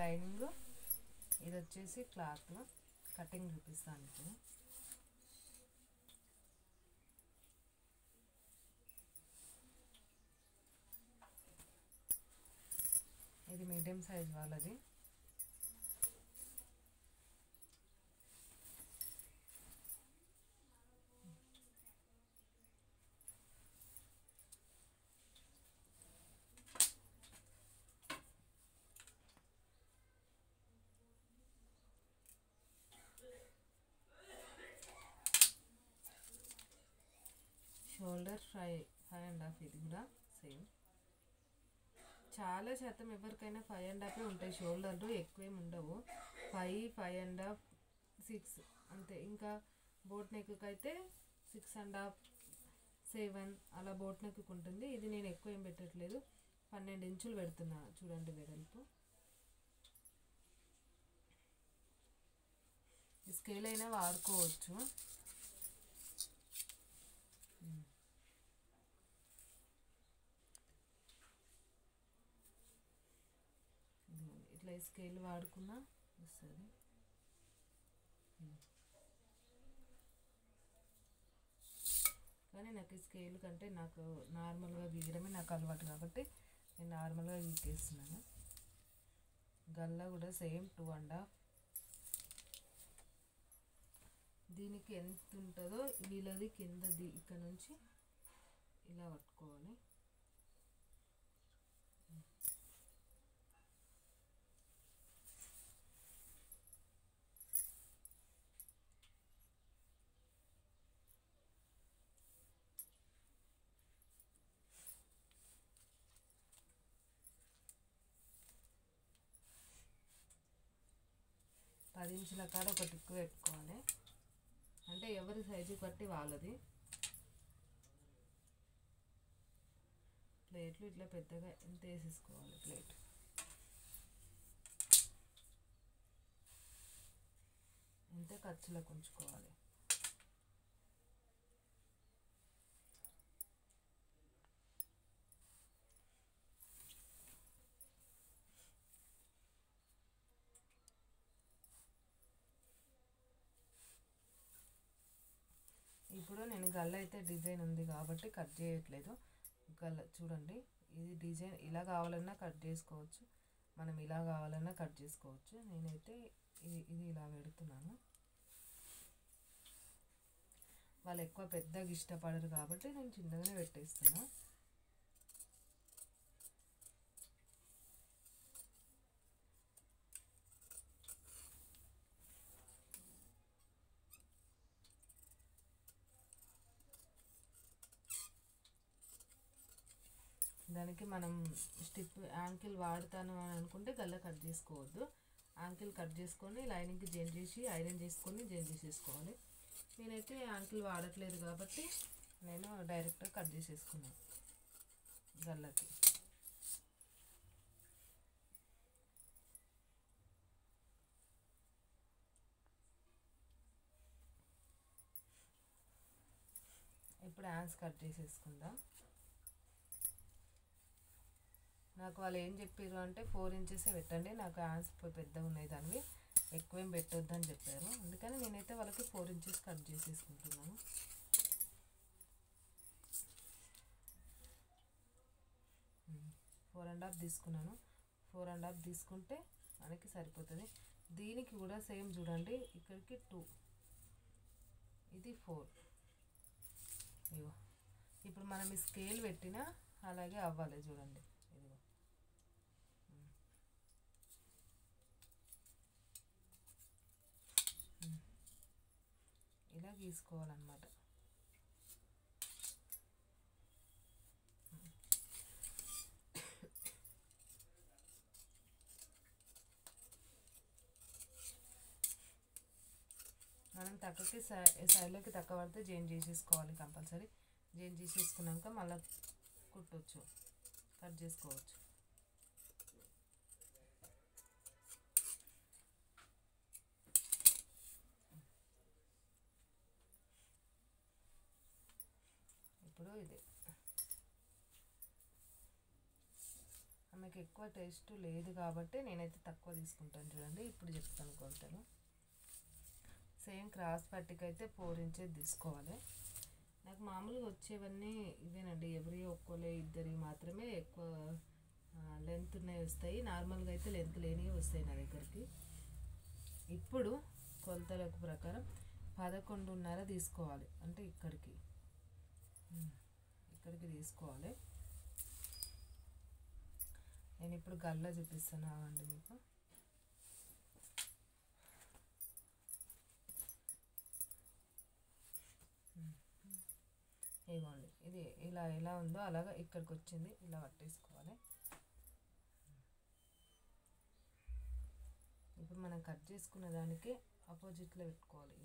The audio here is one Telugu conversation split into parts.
లైనింగ్, ఇది వచ్చేసి క్లాత్. కటింగ్ చూపిస్తాను ఇప్పుడు. ఇది మీడియం సైజ్ వాళ్ళది. షోల్డర్ 5.5, ఇది కూడా సేమ్. చాలా శాతం ఎవరికైనా 5.5 ఉంటాయి షోల్డర్లు, ఎక్కువేమి ఉండవు. 5, 5.5, 6 అంతే. ఇంకా బోట్ నెక్కి అయితే 6.5, 7 అలా బోట్ నెక్కి ఉంటుంది. ఇది నేను ఎక్కువ ఏం పెట్టట్లేదు, 12 ఇంచులు పెడుతున్నాను. చూడండి వెడల్పు. స్కేల్ అయినా వాడుకోవచ్చు. ఇట్లా స్కేల్ వాడుకున్నా వస్తుంది. కానీ నాకు ఈ స్కేల్ కంటే నాకు నార్మల్గా గీయడమే నాకు అలవాటు కాబట్టి నేను నార్మల్గా గీకేస్తున్నాను. గల్లా కూడా సేమ్ 2.5. దీనికి ఎంత ఉంటుందో వీళ్ళది కిందది ఇక్కడ నుంచి ఇలా పట్టుకోవాలి. పది ఇంచుల కాడ ఒక టిక్కు పెట్టుకోవాలి. అంటే ఎవరి సైజు బట్టి వాళ్ళది. ప్లేట్లు ఇట్లా పెద్దగా ఎంత వేసేసుకోవాలి. ప్లేట్ ఎంత ఖర్చులకు ఉంచుకోవాలి. ఇప్పుడు నేను గల్ల అయితే డిజైన్ ఉంది కాబట్టి కట్ చేయట్లేదు. గల్ల చూడండి, ఇది డిజైన్ ఇలా కావాలన్నా కట్ చేసుకోవచ్చు, మనం ఇలా కావాలన్నా కట్ చేసుకోవచ్చు. నేనైతే ఇది ఇలా పెడుతున్నాను. వాళ్ళు ఎక్కువ పెద్దగా ఇష్టపడరు కాబట్టి నేను చిన్నగానే పెట్టేస్తున్నా. దానికి మనం స్టిప్ యాంకిల్ వాడతాను అని అనుకుంటే గల్ల కట్ చేసుకోవద్దు. యాంకిల్ కట్ చేసుకొని లైనింగ్కి జాయిన్ చేసి ఐరన్ చేసుకొని జాయిన్ చేసేసుకోవాలి. నేనైతే యాంకిల్ వాడట్లేదు కాబట్టి నేను డైరెక్ట్గా కట్ చేసేసుకున్నాను గల్లకి. ఇప్పుడు హ్యాండ్స్ కట్ చేసేసుకుందాం. నాకు వాళ్ళు ఏం చెప్పారు అంటే 4 ఇంచెస్ పెట్టండి, నాకు హ్యాండ్స్ పెద్దగా ఉన్నాయి దానివి, ఎక్కువేం పెట్టొద్దు అని చెప్పారు. అందుకని నేనైతే వాళ్ళకి 4 ఇంచెస్ కట్ చేసేసుకుంటున్నాను. ఫోర్ అండ్ హాఫ్ తీసుకున్నాను. 4.5 తీసుకుంటే మనకి సరిపోతుంది. దీనికి కూడా సేమ్ చూడండి, ఇక్కడికి 2, ఇది 4. ఇగో ఇప్పుడు మనం ఈ స్కేల్ పెట్టినా అలాగే అవ్వాలి. చూడండి ఇదిగో ఇలా గీసుకోవాలన్నమాట. మనం తక్కువకి సైడ్లోకి తక్కువ పడితే జాయిన్ చేసేసుకోవాలి కంపల్సరీ. జాయిన్ చేసేసుకున్నాక మళ్ళీ కుట్టవచ్చు, కట్ చేసుకోవచ్చు. ఇప్పుడు ఇది ఆమె మనకి ఎక్కువ టేస్ట్ లేదు కాబట్టి నేనైతే తక్కువ తీసుకుంటాను. చూడండి ఇప్పుడు చెప్తాను కొలతలు. సేమ్ క్రాస్ పట్టికి అయితే 4 ఇంచెస్ తీసుకోవాలి. నాకు మామూలుగా వచ్చేవన్నీ ఇవేనండి, ఎవరి ఒక్కోలే ఇద్దరి మాత్రమే ఎక్కువ లెంత్ ఉన్నాయి వస్తాయి. నార్మల్గా అయితే లెంత్ లేనివి వస్తాయి నా దగ్గరికి. ఇప్పుడు కొలతలకు ప్రకారం 11.5 తీసుకోవాలి, అంటే ఇక్కడికి తీసుకోవాలి. నేను ఇప్పుడు గల్ల చూపిస్తాను అండి మీకు. ఇదిగోండి, ఇది ఇలా ఎలా ఉందో అలాగా ఇక్కడికి వచ్చింది, ఇలా పట్టేసుకోవాలి. ఇప్పుడు మనం కట్ చేసుకున్న దానికి ఆపోజిట్లో పెట్టుకోవాలి.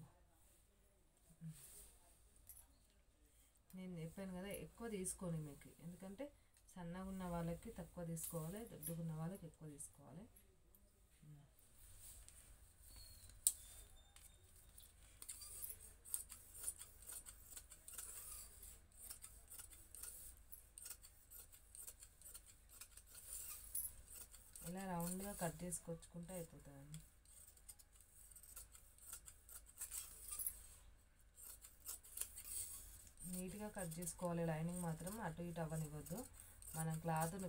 నేను చెప్పాను కదా ఎక్కువ తీసుకొని మీకు, ఎందుకంటే సన్నగా ఉన్న వాళ్ళకి తక్కువ తీసుకోవాలి, దొడ్డుగా ఉన్న వాళ్ళకి ఎక్కువ తీసుకోవాలి. ఇలా రౌండ్గా కట్ చేసుకొచ్చుకుంటే అయిపోతుందండి. నీట్గా కట్ చేసుకోవాలి. లైనింగ్ మాత్రం అటు ఇటు అవ్వనివ్వద్దు. మనం క్లాత్ను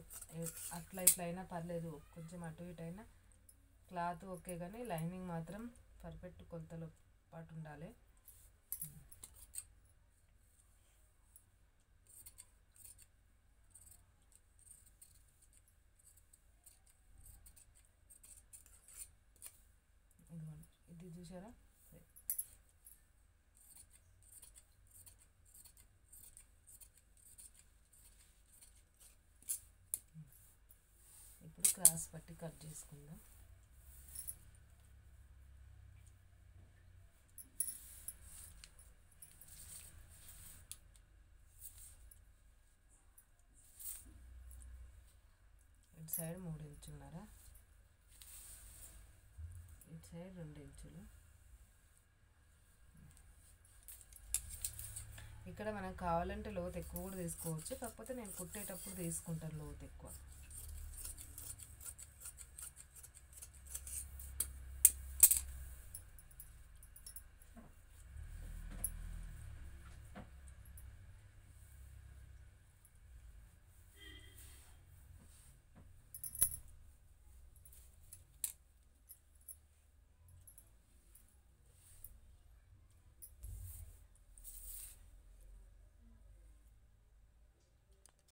అట్లా ఇట్లా అయినా పర్లేదు, కొంచెం అటు ఇటు అయినా క్లాత్ ఓకే, కానీ లైనింగ్ మాత్రం పర్ఫెక్ట్ కొలతలో పాటు ఉండాలి. ఇదిగోండి, ఇది చూసారా, ఇప్పుడు క్రాస్ పట్టి కట్ చేసుకుందాం. ఇటు సైడ్ 3 ఇంచులున్నర, ఇటు సైడ్ 2 ఇంచులు. ఇక్కడ మనకు కావాలంటే లోతు ఎక్కువ కూడా తీసుకోవచ్చు, కాకపోతే నేను కుట్టేటప్పుడు తీసుకుంటాను లోతు ఎక్కువ.